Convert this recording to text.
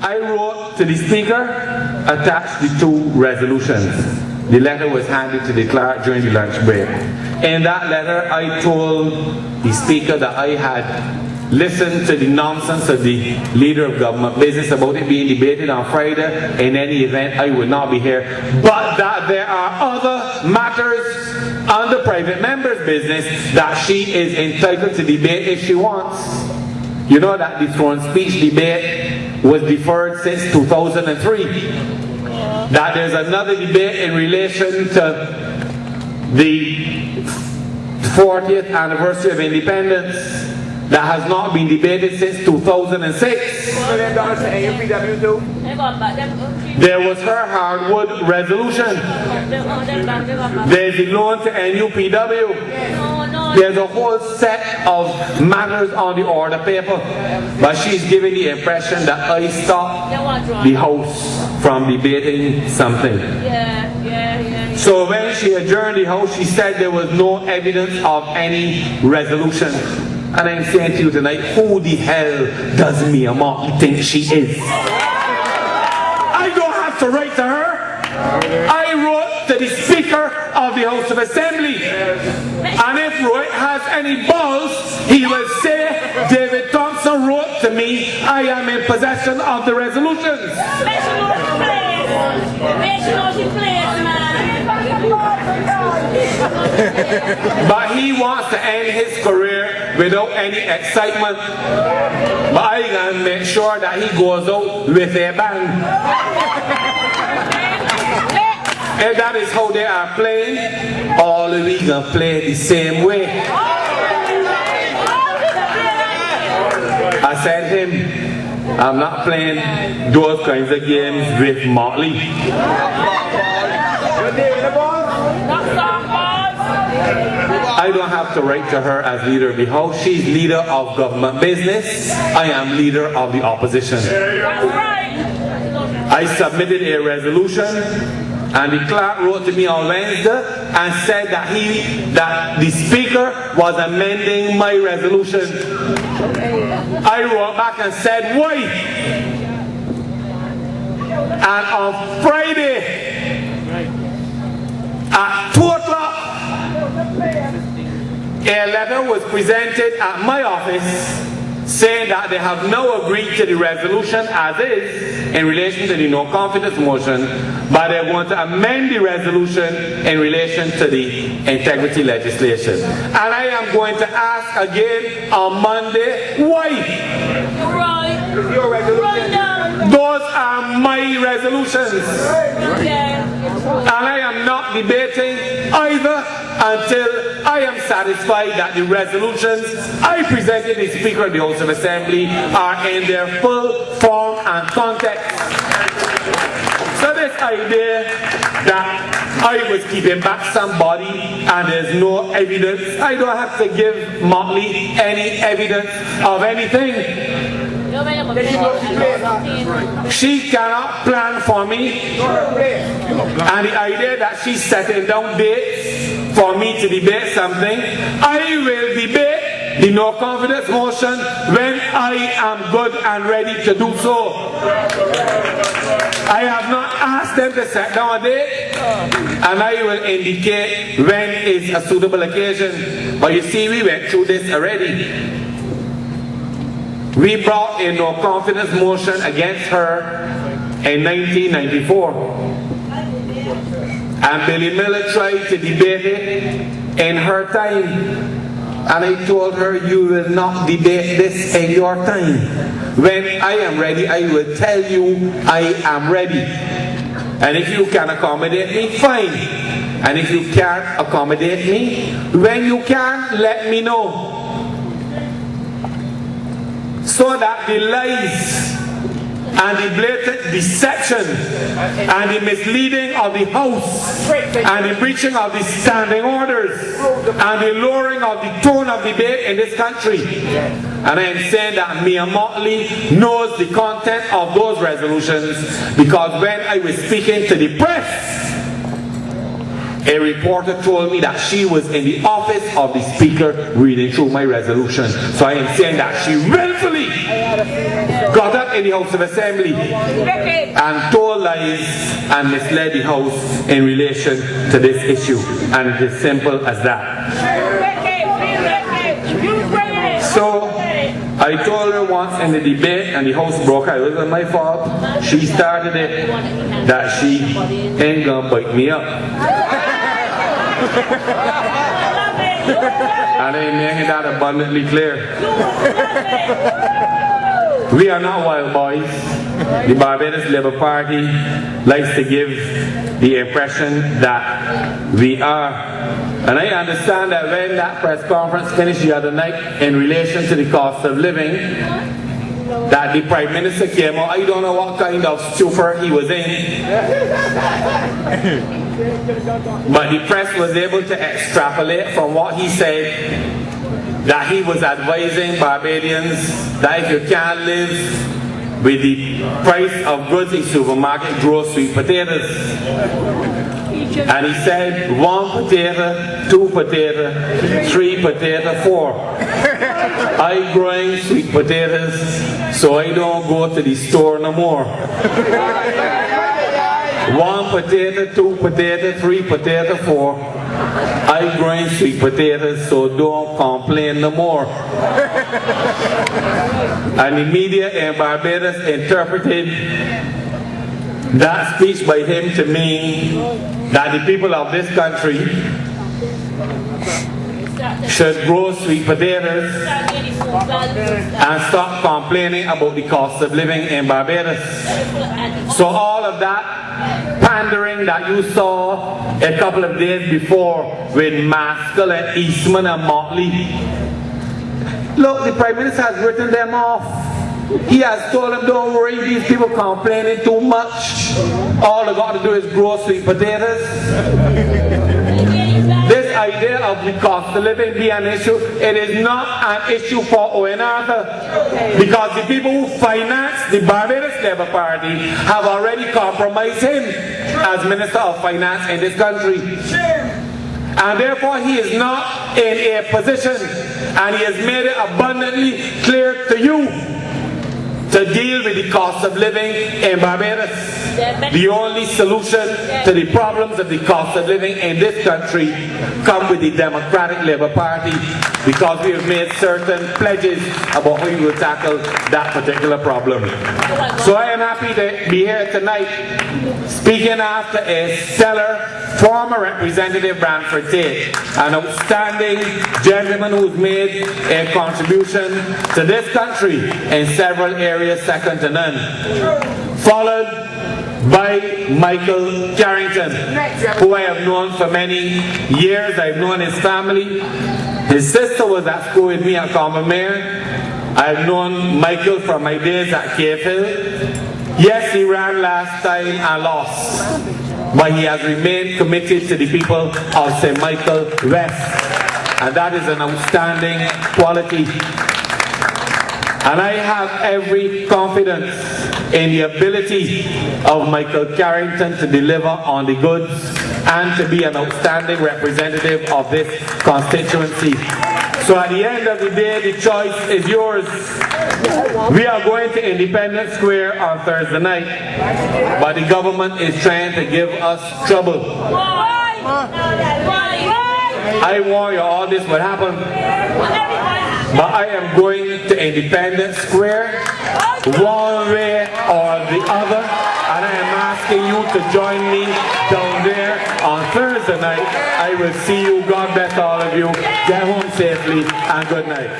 I wrote to the Speaker, attached the two resolutions. The letter was handed to the clerk during the lunch break. In that letter, I told the Speaker that I had listened to the nonsense of the Leader of Government Business about it being debated on Friday. In any event, I would not be here. But that there are other matters under private members' business that she is entitled to debate if she wants. You know that the throne speech debate was deferred since 2003. That there's another debate in relation to the 40th anniversary of independence that has not been debated since 2006. There was her Hardwood resolution. There's the loan to NUPW. There's a whole set of matters on the order paper. But she's giving the impression that I stopped the House from debating something. So when she adjourned the House, she said there was no evidence of any resolution. And I'm saying to you tonight, who the hell does Mia Motley think she is? I don't have to write to her. I wrote to the Speaker of the House of Assembly. And if Roy has any balls, he will say, David Thompson wrote to me, I am in possession of the resolutions. But he wants to end his career without any excitement. But I can make sure that he goes out with a bang. If that is how they are playing, all of we can play the same way. I said him, I'm not playing those kinds of games with Motley. I don't have to write to her as leader of the House. She's leader of government business. I am leader of the opposition. I submitted a resolution, and the clerk wrote to me on Wednesday and said that the Speaker was amending my resolution. I wrote back and said, why? And on Friday at 2 o'clock, a letter was presented at my office saying that they have now agreed to the resolution as is in relation to the no confidence motion, but they're going to amend the resolution in relation to the integrity legislation. And I am going to ask again on Monday, why? Those are my resolutions. And I am not debating either until I am satisfied that the resolutions I presented to the Speaker of the House of Assembly are in their full form and context. So this idea that I was keeping back somebody and there's no evidence, I don't have to give Motley any evidence of anything. She cannot plan for me, and the idea that she's setting down dates for me to debate something, I will debate the no confidence motion when I am good and ready to do so. I have not asked them to set down a date, and I will indicate when is a suitable occasion. But you see, we went through this already. We brought a no confidence motion against her in 1994. And Billy Miller tried to debate it in her time. And I told her, you will not debate this in your time. When I am ready, I will tell you I am ready. And if you can accommodate me, fine. And if you can't accommodate me, when you can, let me know. So that the lies and the blatant deception and the misleading of the House and the breaching of the standing orders and the lowering of the tone of debate in this country. And I am saying that Mia Motley knows the content of those resolutions, because when I was speaking to the press, a reporter told me that she was in the office of the speaker reading through my resolution. So I am saying that she willfully got up in the House of Assembly and told lies and misled the House in relation to this issue. And it is simple as that. So I told her once in the debate and the House broke out, it wasn't my fault. She started it, that she ain't gonna bite me up. And I making that abundantly clear. We are not wild boys. The Barbados Labour Party likes to give the impression that we are. And I understand that when that press conference finished the other night in relation to the cost of living, that the Prime Minister came out, I don't know what kind of stupor he was in, but the press was able to extrapolate from what he said that he was advising Barbadians that if you can't live with the price of goods in supermarket, grow sweet potatoes. And he said 1 potato, 2 potato, 3 potato, 4. I growing sweet potatoes, so I don't go to the store no more. 1 potato, 2 potato, 3 potato, 4. I growing sweet potatoes, so don't complain no more. And the media in Barbados interpreted that speech by him to mean that the people of this country should grow sweet potatoes and stop complaining about the cost of living in Barbados. So all of that pandering that you saw a couple of days before with Maskell and Eastman and Motley, look, the Prime Minister has written them off. He has told them, don't worry, these people complaining too much. All they got to do is grow sweet potatoes. This idea of the cost of living being an issue, it is not an issue for Owen Arthur. Because the people who finance the Barbados Labour Party have already compromised him as Minister of Finance in this country. And therefore he is not in a position, and he has made it abundantly clear to you, to deal with the cost of living in Barbados. The only solution to the problems of the cost of living in this country come with the Democratic Labour Party, because we have made certain pledges about how we will tackle that particular problem. So I am happy to be here tonight speaking after a stellar former Representative Branford Tate, an outstanding gentleman who's made a contribution to this country in several areas second to none. Followed by Michael Carrington, who I have known for many years. I've known his family. His sister was at school with me at Combermere. I've known Michael from my days at Cave Hill. Yes, he ran last time and lost, but he has remained committed to the people of St. Michael West, and that is an outstanding quality. And I have every confidence in the ability of Michael Carrington to deliver on the goods and to be an outstanding representative of this constituency. So at the end of the day, the choice is yours. We are going to Independence Square on Thursday night, but the government is trying to give us trouble. I warn you, all this will happen. But I am going to Independence Square one way or the other, and I am asking you to join me down there on Thursday night. I will see you. God bless all of you. Get home safely and good night.